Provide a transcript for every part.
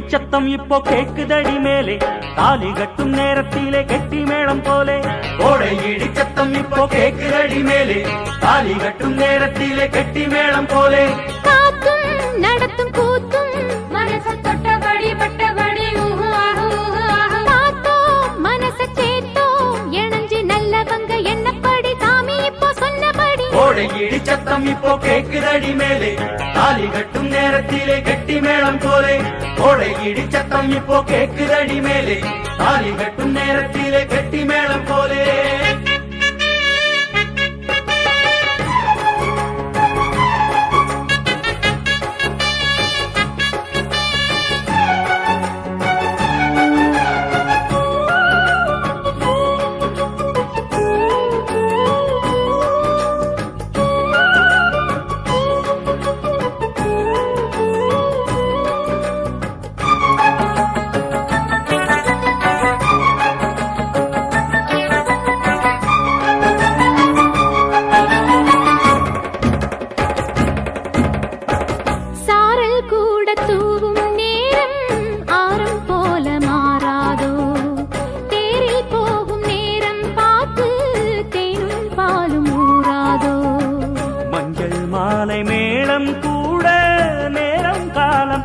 இடிச்சத்தம் இப்போ கேக்குதடி மேலே தாலி கட்டும் நேரத்திலே கெட்டி மேளம் போலே கோடை இடிச்சத்தம் இப்போ கேக்குதடி மேலே தாலி கட்டும் நேரத்திலே கெட்டி மேளம் போலே காத்தும் நடத்தும் கூத்தும் மனச தொட்டபடி பட்டபடி காத்தோ மனச சேத்தோ இணைஞ்சு நல்லவங்க என்னப்படி சாமி இப்போ சொன்னபடி கோடை இடிச்சத்தம் இப்போ கேக்குதடி மேலே தாலி கட்டும் நேரத்திலே கெட்டி மேளம் போலே கோடை இடிச்சத்தம் இப்போ கேக்குதடி மேலே தாலி கட்டும் நேரத்திலே கெட்டி மேளம் போலே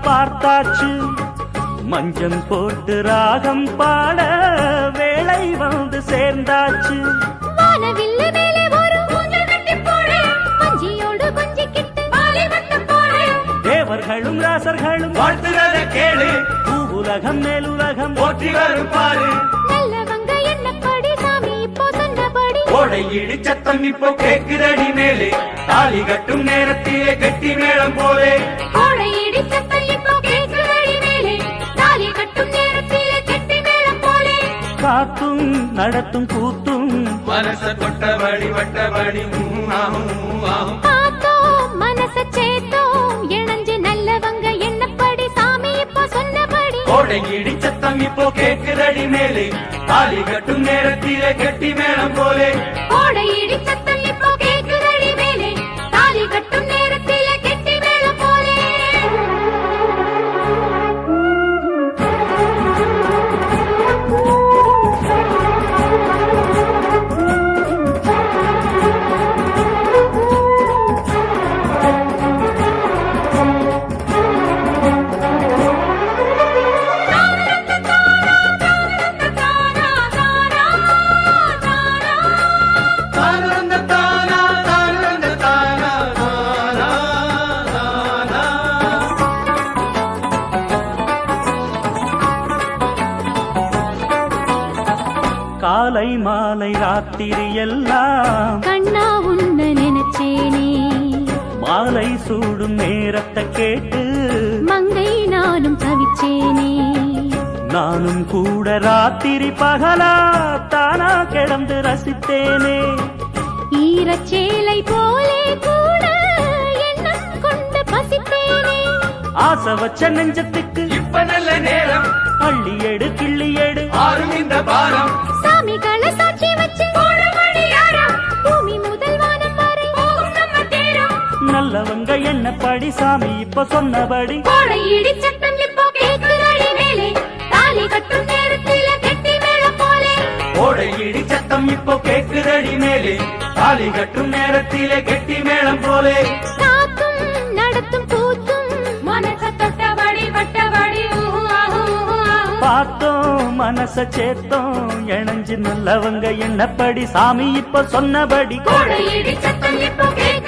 பார்த்தாச்சு மஞ்சம் போட்டு ராகம் பாட வேளை வந்து சேர்ந்தாச்சு வானவில்லு மேலே ஒரு ஊஞ்சல் கட்டி போடு மஞ்சியோடு கொஞ்சிக்கிட்டு வாலி வட்ட போடு தேவர்களும் ராசர்களும் வாழ்த்துறத கேளு பூவுலகம் மேலுலகம் போற்றி வரும் பாரு நல்லவங்க என்னப்படி சாமி இப்போ சொன்னபடி கோடை இடிச்சத்தம் இப்போ கேக்குதடி மேலே தாலி கட்டும் நேரத்திலே கெட்டி மேளம் போலே கோடை இடிச்சத்தம் இப்போ கேக்குதடி மேலே தாலி கட்டும் நேரத்திலே கெட்டி மேளம் போலே காத்தும் நடத்தும் கூத்தும் மனச தொட்டபடி வட்டபடி காத்தோ மனச சேத்தோ இணைஞ்சு நல்லவங்க என்னப்படி சாமி இப்போ சொன்னபடி கோடை இடிச்சத்தம் இப்போ கேக்குதடி மேலே தாலி கட்டும் நேரத்திலே கெட்டி மேளம் போலே கோடை இடிச்சத்தம் இப்போ கேக்குதடி மேலே தாலி கட்டும் நேரத்திலே கெட்டி மேளம் போலே காலை மாலை ராத்திரி எல்லாம் கண்ணா உன்ன நினைச்சேனே மாலை சூடும் நேரத்தை கேட்டு மங்கை நானும் தவிச்சேனே நானும் கூட ராத்திரி பகலா தானா கிடந்து ரசித்தேனே ஈரச்சேலை போலே கூட எண்ணம் கொண்டு பசித்தேனே ஆசை வச்ச நெஞ்சத்துக்கு இப்ப நல்ல நேரம் அள்ளி எடு கிள்ளி எடு ஆறும் இந்த பாரம் சாமிகளை சாட்சி வச்சு போடுமடி யாரா பூமி முதல் வானம் வரை போகும் நம்ம தேரம் நல்லவங்க என்னப்படி சாமி இப்ப சொன்னபடி கோடை இடிச்சத்தம் இப்போ கேக்குதடி மேலே தாலி கட்டும் நேரத்திலே கெட்டி மேளம் போலே கோடை இடிச்சத்தம் இப்போ கேக்குதடி மேலே தாலி கட்டும் நேரத்திலே கெட்டி மேளம் போலே காத்தும் நடத்தும் கூத்தும் மனச தொட்டபடி வட்டபடி பார்த்தோம் மனச சேத்தோம் இணைஞ்சு நல்லவங்க என்னப்படி சாமி இப்ப சொன்னபடி கோடை இடிச்சத்தம் இப்போ கேக்குதடி